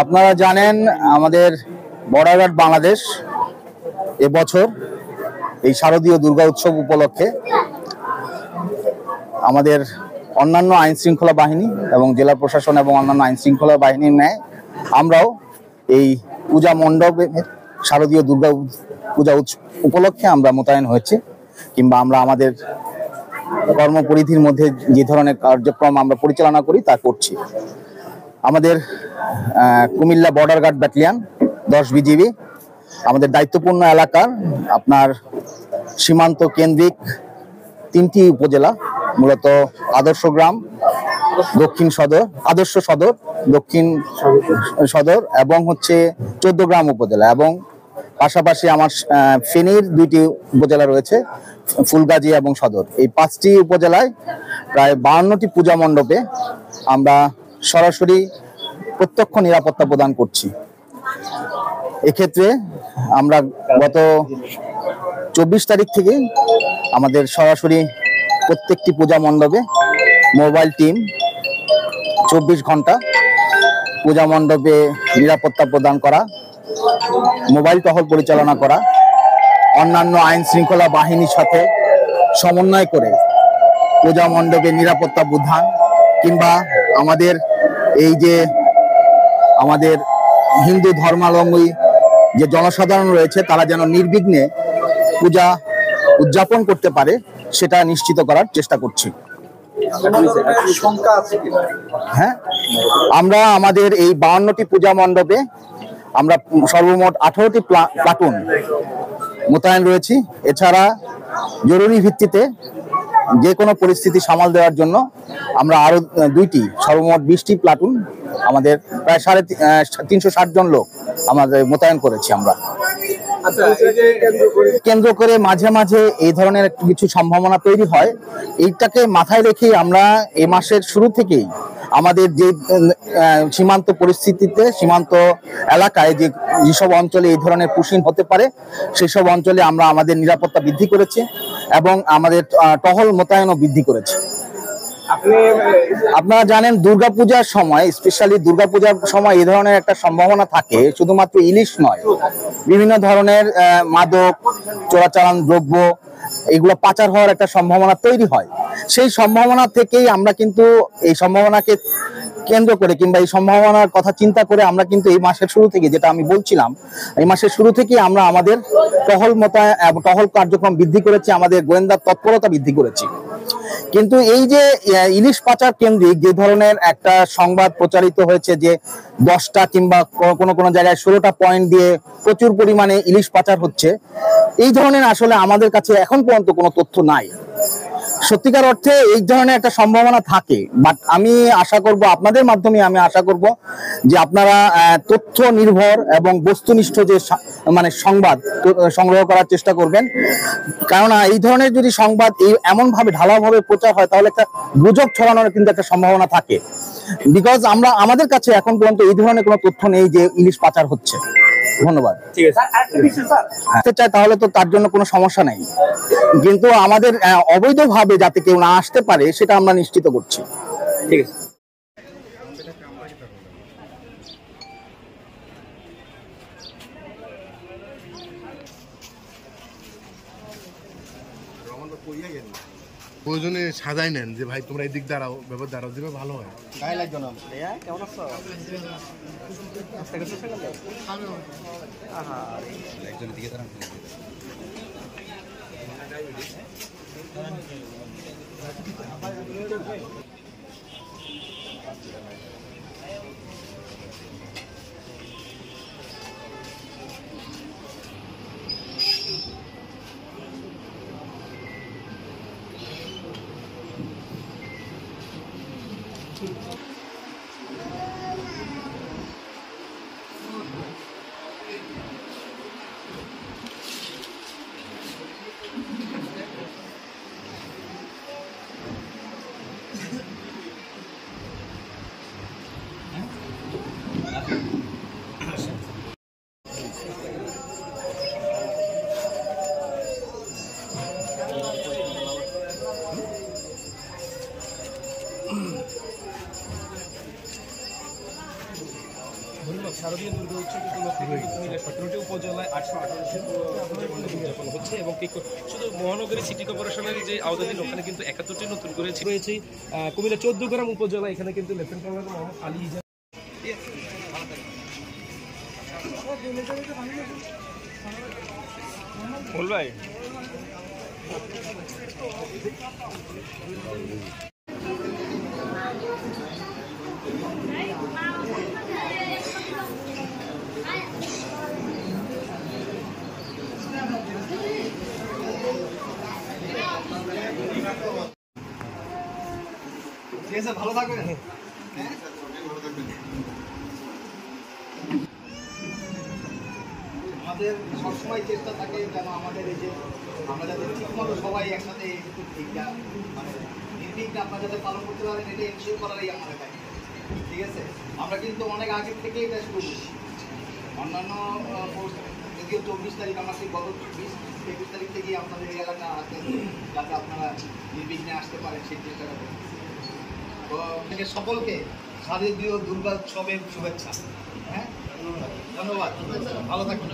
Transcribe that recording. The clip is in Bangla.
আপনারা জানেন আমাদের বর্ডার বাংলাদেশ এবছর এই শারদীয় দুর্গা উৎসব উপলক্ষে আমাদের অন্যান্য আইন শৃঙ্খলা বাহিনী এবং জেলা প্রশাসন এবং অন্যান্য আইন শৃঙ্খলা বাহিনীর ন্যায় আমরাও এই পূজা মণ্ডপে শারদীয় দুর্গা পূজা উপলক্ষে আমরা মোতায়েন হয়েছে, কিংবা আমরা আমাদের কর্মপরিধির মধ্যে যে ধরনের কার্যক্রম আমরা পরিচালনা করি তা করছি। আমাদের Comilla border guard battalion 10 BGB আমাদের দায়িত্বপূর্ণ এলাকার আপনার সীমান্ত কেন্দ্রিক 3টি উপজেলা, মূলত আদর্শ গ্রাম, দক্ষিণ সদর, আদর্শ সদর, দক্ষিণ সদর এবং হচ্ছে 14 গ্রাম উপজেলা, এবং পাশাপাশি আমার ফেনীর 2টি উপজেলা রয়েছে, ফুলগাজী এবং সদর। এই 5টি উপজেলায় প্রায় 52টি পূজা মণ্ডপে আমরা সরাসরি প্রত্যক্ষ নিরাপত্তা প্রদান করছি। এক্ষেত্রে আমরা গত 24 তারিখ থেকে আমাদের সরাসরি প্রত্যেকটি পূজা মণ্ডপে মোবাইল টিম 24 ঘন্টা পূজা মণ্ডপে নিরাপত্তা প্রদান করা, মোবাইল টহল পরিচালনা করা, অন্যান্য আইন শৃঙ্খলা বাহিনীর সাথে সমন্বয় করে পূজা মণ্ডপে নিরাপত্তা বিধান, কিংবা আমাদের এই যে আমাদের হিন্দু ধর্মাবলম্বী যে জনসাধারণ রয়েছে তারা যেন নির্বিঘ্নে পূজা উদযাপন করতে পারে সেটা নিশ্চিত করার চেষ্টা করছি। হ্যাঁ, আমরা আমাদের এই 52টি পূজা মণ্ডপে আমরা সর্বমোট 18টি প্লাটুন মোতায়েন রয়েছি। এছাড়া জরুরি ভিত্তিতে যে কোনো পরিস্থিতি সামাল দেওয়ার জন্য আমরা আরো 2টি সর্বমোট 20টি প্লাটুন আমাদের প্রায় 360 জন লোক আমাদের মোতায়েন করেছি আমরা। কেন্দ্র করে মাঝে মাঝে এই ধরনের কিছু সম্ভাবনা তৈরি হয়, এইটাকে মাথায় রেখে আমরা এই মাসের শুরু থেকেই আমাদের যে সীমান্ত পরিস্থিতিতে সীমান্ত এলাকায় যেসব অঞ্চলে এই ধরনের পুশিং হতে পারে সেসব অঞ্চলে আমরা আমাদের নিরাপত্তা বৃদ্ধি করেছি এবং আমাদের টহল মোতায়েনও বৃদ্ধি করেছি। আপনারা জানেন দুর্গাপূজার সময়, স্পেশালি দুর্গাপূজার সময় এই ধরনের একটা সম্ভাবনা থাকে, শুধুমাত্র ইলিশ নয়, বিভিন্ন ধরনের মাদক, চোরাচালান দ্রব্য এগুলো পাচার হওয়ার একটা সম্ভাবনা তৈরি হয়। সেই সম্ভাবনা থেকেই আমরা কিন্তু এই সম্ভাবনাকে কেন্দ্র করে কিংবা এই সম্ভাবনার কথা চিন্তা করে আমরা কিন্তু এই মাসের শুরু থেকে, যেটা আমি বলছিলাম, এই মাসের শুরু থেকে আমরা আমাদের টহল কার্যক্রম বৃদ্ধি করেছি, আমাদের গোয়েন্দা তৎপরতা বৃদ্ধি করেছি। কিন্তু এই যে ইলিশ পাচার কেন্দ্রিক যে ধরনের একটা সংবাদ প্রচারিত হয়েছে যে 10টা কিংবা কোনো জায়গায় 16টা পয়েন্ট দিয়ে প্রচুর পরিমাণে ইলিশ পাচার হচ্ছে, এই ধরনের আসলে আমাদের কাছে এখন পর্যন্ত কোনো তথ্য নাই। সত্যিকার অর্থে এই ধরনের একটা সম্ভাবনা থাকে, বাট আমি আশা করব, আপনাদের মাধ্যমে আমি আশা করব যে আপনারা তথ্য নির্ভর এবং বস্তুনিষ্ঠ যে সংবাদ সংগ্রহ করার চেষ্টা করবেন, কারণ এই ধরনের যদি সংবাদ এমন ভাবে ঢালাওভাবে প্রচার হয় তাহলে একটা গুজব ছড়ানোর কিন্তু একটা সম্ভাবনা থাকে। বিকজ আমাদের কাছে এখন পর্যন্ত এই ধরনের কোনো তথ্য নেই যে ইলিশ পাচার হচ্ছে। ধন্যবাদ। ঠিক আছে, চাই তাহলে তো তার জন্য কোনো সমস্যা নেই, কিন্তু আমাদের অবৈধভাবে যাতে কেউ না আসতে পারে সেটা আমরা নিশ্চিত করছি। ঠিক আছে। প্রয়োজনে সাজাই নেন যে ভাই তোমরা এদিক দাঁড়াও, ব্যাপার দাঁড়াও, দিবে ভালো হয়। গায়ে লাগবে না। কেমন আছো? একজন দিকে দাঁড়ান। ধন্যবাদ। শারদীয় দুর্গা উৎসব উপলক্ষে কিন্তু কুমিল্লার 17টি উপজেলায় 818 পূজা মণ্ডপ উদযাপন হচ্ছে এবং শুধু মহানগরী সিটি কর্পোরেশনের যে আওতাধীন ওখানে কিন্তু 71টি নতুন করে রয়েছে। কুমিল্লা 14 গ্রাম উপজেলা, এখানে কিন্তু লেফটেন্যান্ট কর্নেল মোহাম্মদ আলী ইজাজ ভাই ঠিক আছে, ভালো থাকবেন। আমাদের সবসময় চেষ্টা থাকে যেন আমাদের এই যে আমরা যাতে ঠিকমতো সবাই একসাথে একটু ঠিকটা মানে নির্বিঘ্নে আপনারা যাতে পালন করতে পারেন, এটা এনশিওর করারই আমাদের দায়িত্ব। ঠিক আছে, আমরা কিন্তু অনেক আগে থেকেই এটা শুরু করছি। অন্যান্য যদিও 24 তারিখ আমরা সেই গত 20-21 তারিখ থেকেই আপনাদের এই এলাকা আছে যাতে আপনারা নির্বিঘ্নে আসতে পারেন সেই চেষ্টাটা করি। তো আপনাকে সকলকে শারদীয় দুর্গা উৎসবের শুভেচ্ছা। হ্যাঁ, ধন্যবাদ, ভালো থাকবেন।